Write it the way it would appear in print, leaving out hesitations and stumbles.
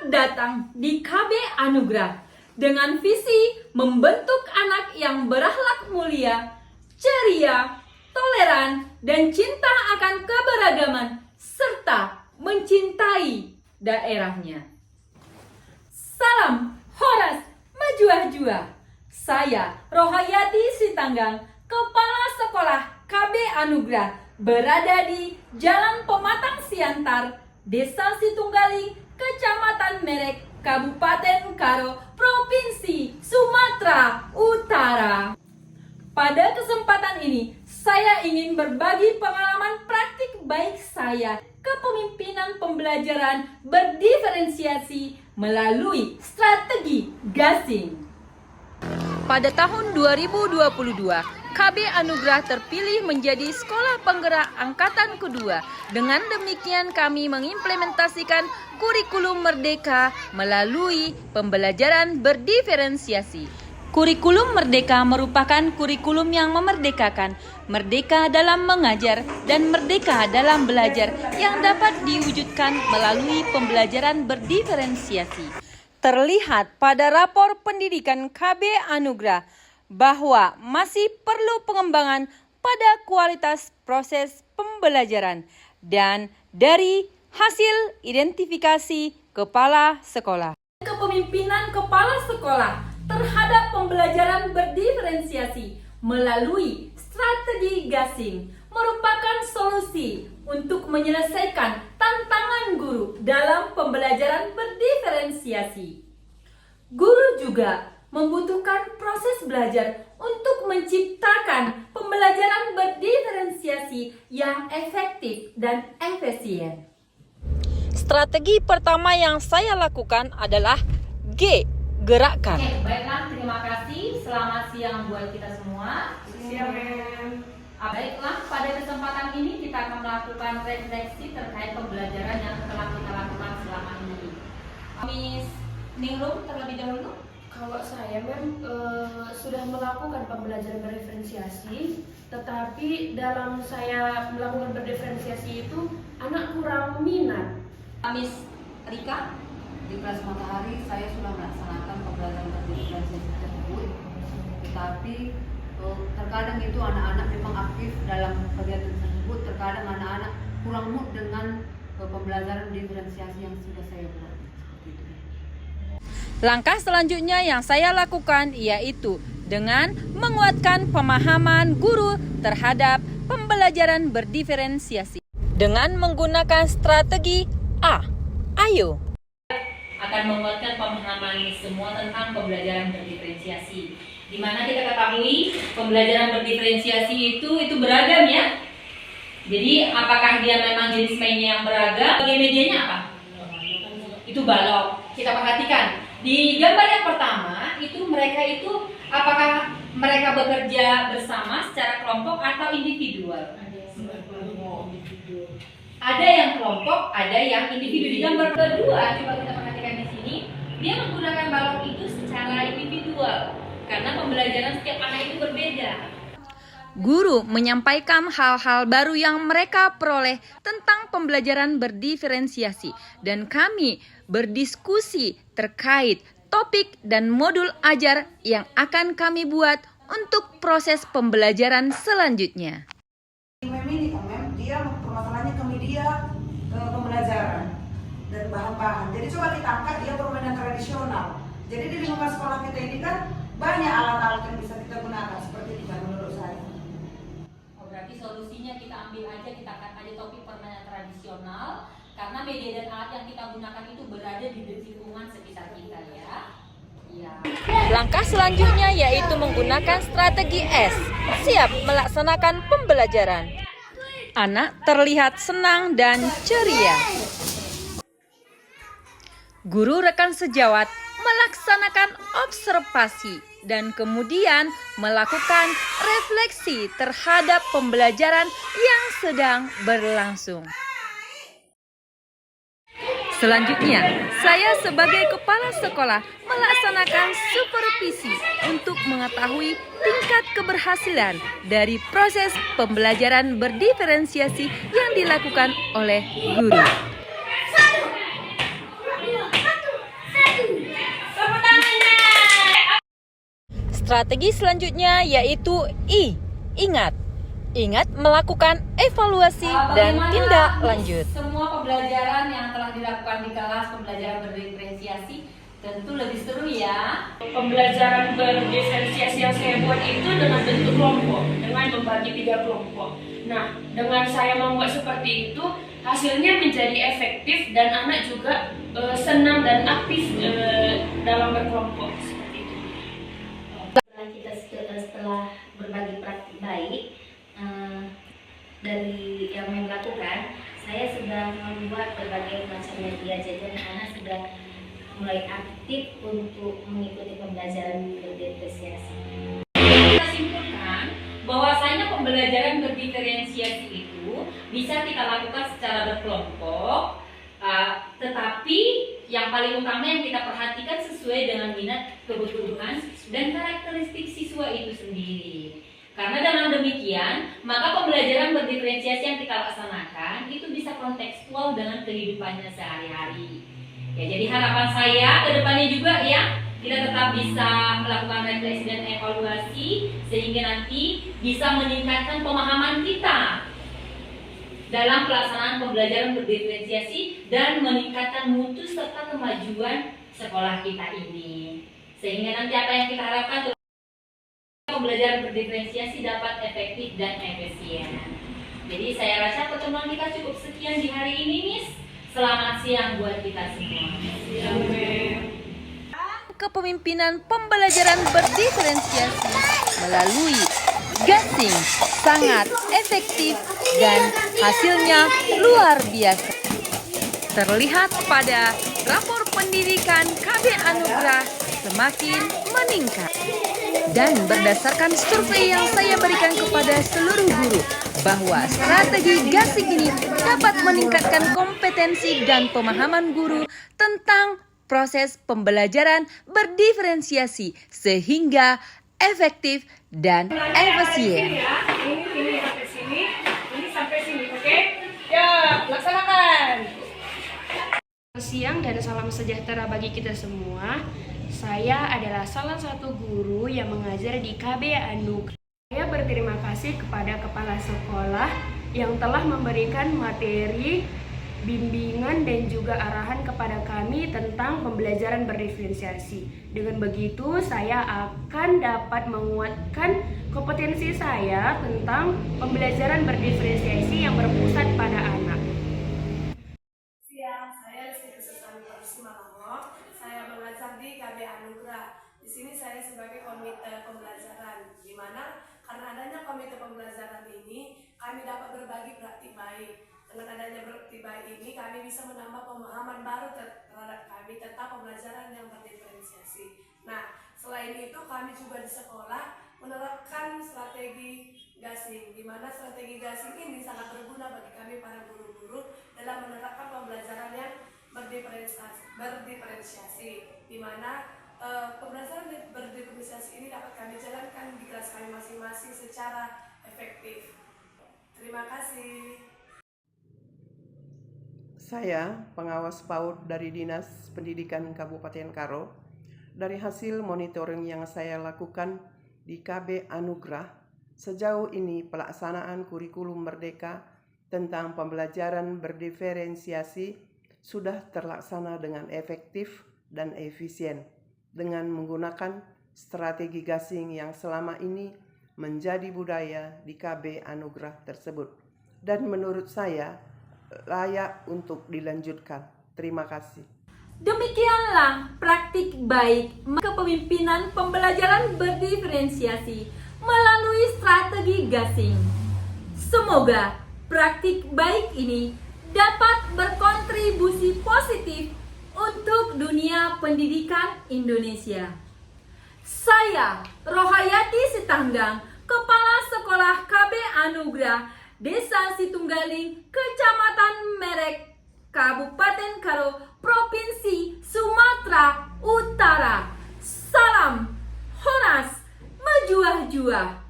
datang di KB Anugerah dengan visi membentuk anak yang berakhlak mulia, ceria, toleran, dan cinta akan keberagaman serta mencintai daerahnya. Salam Horas Majuah-Juah. Saya Rohayati Sitanggang, Kepala Sekolah KB Anugerah, berada di Jalan Pematang Siantar, Desa Situnggaling, Kecamatan Merek, Kabupaten Karo, Provinsi Sumatera Utara. Pada kesempatan ini, saya ingin berbagi pengalaman praktik baik saya kepemimpinan pembelajaran berdiferensiasi melalui strategi gasing. Pada tahun 2022, KB Anugerah terpilih menjadi sekolah penggerak angkatan kedua. Dengan demikian kami mengimplementasikan kurikulum merdeka melalui pembelajaran berdiferensiasi. Kurikulum merdeka merupakan kurikulum yang memerdekakan, merdeka dalam mengajar dan merdeka dalam belajar yang dapat diwujudkan melalui pembelajaran berdiferensiasi. Terlihat pada rapor pendidikan KB Anugerah bahwa masih perlu pengembangan pada kualitas proses pembelajaran dan dari hasil identifikasi kepala sekolah. Kepemimpinan kepala sekolah terhadap pembelajaran berdiferensiasi melalui strategi gasing merupakan solusi untuk menyelesaikan tantangan guru dalam pembelajaran berdiferensiasi. Guru juga membutuhkan proses belajar untuk menciptakan pembelajaran berdiferensiasi yang efektif dan efisien. Strategi pertama yang saya lakukan adalah G, gerakan. Oke, baiklah, terima kasih. Selamat siang buat kita semua. Siang, Mem. Baiklah, pada kesempatan ini kita akan melakukan refleksi terkait pembelajaran yang telah kita lakukan selama ini. Miss Ningrum terlebih dahulu. Kalau saya, Mem, sudah melakukan pembelajaran berdiferensiasi, tetapi dalam saya melakukan berdiferensiasi itu anak kurang minat. Miss Rika. Di kelas matahari saya sudah melaksanakan pembelajaran berdiferensiasi tersebut, tetapi terkadang itu anak-anak memang aktif dalam kegiatan tersebut, terkadang anak-anak kurang mood dengan pembelajaran diferensiasi yang sudah saya buat. Langkah selanjutnya yang saya lakukan yaitu dengan menguatkan pemahaman guru terhadap pembelajaran berdiferensiasi dengan menggunakan strategi A. Ayo akan menguatkan pemahaman semua tentang pembelajaran berdiferensiasi. Di mana kita ketahui pembelajaran berdiferensiasi itu beragam ya. Jadi apakah dia memang jenis mainnya yang beragam? Bagi medianya apa? Itu balok. Kita perhatikan di gambar yang pertama itu mereka itu apakah mereka bekerja bersama secara kelompok atau individual? Ada yang kelompok, ada yang individu. Di gambar kedua coba kita perhatikan di sini, dia menggunakan balok itu secara individual karena pembelajaran setiap anak itu berbeda. Guru menyampaikan hal-hal baru yang mereka peroleh tentang pembelajaran berdiferensiasi dan kami berdiskusi terkait topik dan modul ajar yang akan kami buat untuk proses pembelajaran selanjutnya. Dia permasalahannya ke media, ke pembelajaran dan bahan-bahan. Jadi coba kita angkat dia permainan tradisional. Jadi di lingkungan sekolah kita ini kan banyak alat-alat yang bisa kita gunakan seperti itu kan menurut saya. Oh, berarti solusinya kita ambil aja, kita angkat aja topik permainan tradisional karena media dan alat yang kita gunakan itu berada di lingkungan sekitar kita ya. Ya. Langkah selanjutnya yaitu menggunakan strategi S. Siap melaksanakan pembelajaran. Anak terlihat senang dan ceria. Guru rekan sejawat melaksanakan observasi dan kemudian melakukan refleksi terhadap pembelajaran yang sedang berlangsung. Selanjutnya, saya sebagai kepala sekolah melaksanakan supervisi untuk mengetahui tingkat keberhasilan dari proses pembelajaran berdiferensiasi yang dilakukan oleh guru. Strategi selanjutnya yaitu Ingat melakukan evaluasi dan tindak lanjut. Semua pembelajaran yang telah dilakukan di kelas pembelajaran berdiferensiasi tentu lebih seru ya. Pembelajaran berdiferensiasi yang saya buat itu dengan bentuk kelompok, dengan membagi 3 kelompok. Nah, dengan saya membuat seperti itu, hasilnya menjadi efektif dan anak juga senang dan aktif dalam berkelompok seperti itu. Setelah berbagi praktik baik dari yang melakukan, saya sudah membuat berbagai macam media, jadi anak sudah mulai aktif untuk mengikuti pembelajaran berdiferensiasi. Kita simpulkan bahwasanya pembelajaran berdiferensiasi itu bisa kita lakukan secara berkelompok, tetapi yang paling utama yang kita perhatikan sesuai dengan minat, kebutuhan, dan karakteristik siswa itu sendiri. Karena dengan demikian, maka pembelajaran berdiferensiasi yang kita laksanakan itu bisa kontekstual dengan kehidupannya sehari-hari. Ya, jadi harapan saya ke depannya juga ya, kita tetap bisa melakukan refleksi dan evaluasi sehingga nanti bisa meningkatkan pemahaman kita dalam pelaksanaan pembelajaran berdiferensiasi dan meningkatkan mutu serta kemajuan sekolah kita ini. Sehingga nanti apa yang kita harapkan pembelajaran berdiferensiasi dapat efektif dan efisien. Jadi saya rasa pertemuan kita cukup sekian di hari ini, Miss. Selamat siang buat kita semua. Kepemimpinan pembelajaran berdiferensiasi melalui gasing sangat efektif dan hasilnya luar biasa. Terlihat pada rapor pendidikan KB Anugrah semakin meningkat. Dan berdasarkan survei yang saya berikan kepada seluruh guru, bahwa strategi gasing ini dapat meningkatkan kompetensi dan pemahaman guru tentang proses pembelajaran berdiferensiasi sehingga efektif dan efisien. Ini sampai sini, ini sampai sini, oke? Ya, laksanakan. Siang dan salam sejahtera bagi kita semua. Saya adalah salah satu guru yang mengajar di KB Anugrah. Saya berterima kasih kepada kepala sekolah yang telah memberikan materi, bimbingan dan juga arahan kepada kami tentang pembelajaran berdiferensiasi. Dengan begitu, saya akan dapat menguatkan kompetensi saya tentang pembelajaran berdiferensiasi yang berpusat pada anak. Siang, saya Lesti Kesusahan Parsimalomo. Saya mengajar di KB Anugrah. Di sini saya sebagai komite pembelajaran, di mana karena adanya komite pembelajaran ini, kami dapat berbagi praktik baik. Dengan adanya praktik baik ini, kami bisa menambah pemahaman baru terhadap kami tentang pembelajaran yang berdiferensiasi. Nah, selain itu kami juga di sekolah menerapkan strategi gasing, di mana strategi gasing ini sangat berguna bagi kami para guru-guru dalam menerapkan pembelajaran yang berdiferensiasi, di mana pembelajaran berdiferensiasi ini dapat kami jalankan di kelas kami masing-masing secara efektif. Terima kasih. Saya, pengawas PAUD dari Dinas Pendidikan Kabupaten Karo, dari hasil monitoring yang saya lakukan di KB Anugrah, sejauh ini pelaksanaan kurikulum Merdeka tentang pembelajaran berdiferensiasi sudah terlaksana dengan efektif dan efisien dengan menggunakan strategi gasing yang selama ini menjadi budaya di KB Anugrah tersebut. Dan menurut saya layak untuk dilanjutkan. Terima kasih. Demikianlah praktik baik kepemimpinan pembelajaran berdiferensiasi melalui strategi gasing. Semoga praktik baik ini dapat berkontribusi positif untuk dunia pendidikan Indonesia. Saya, Rohayati Sitanggang, Kepala Sekolah KB Anugrah, Desa Situnggaling, Kecamatan Merek, Kabupaten Karo, Provinsi Sumatera Utara. Salam Horas Mejuah-juah.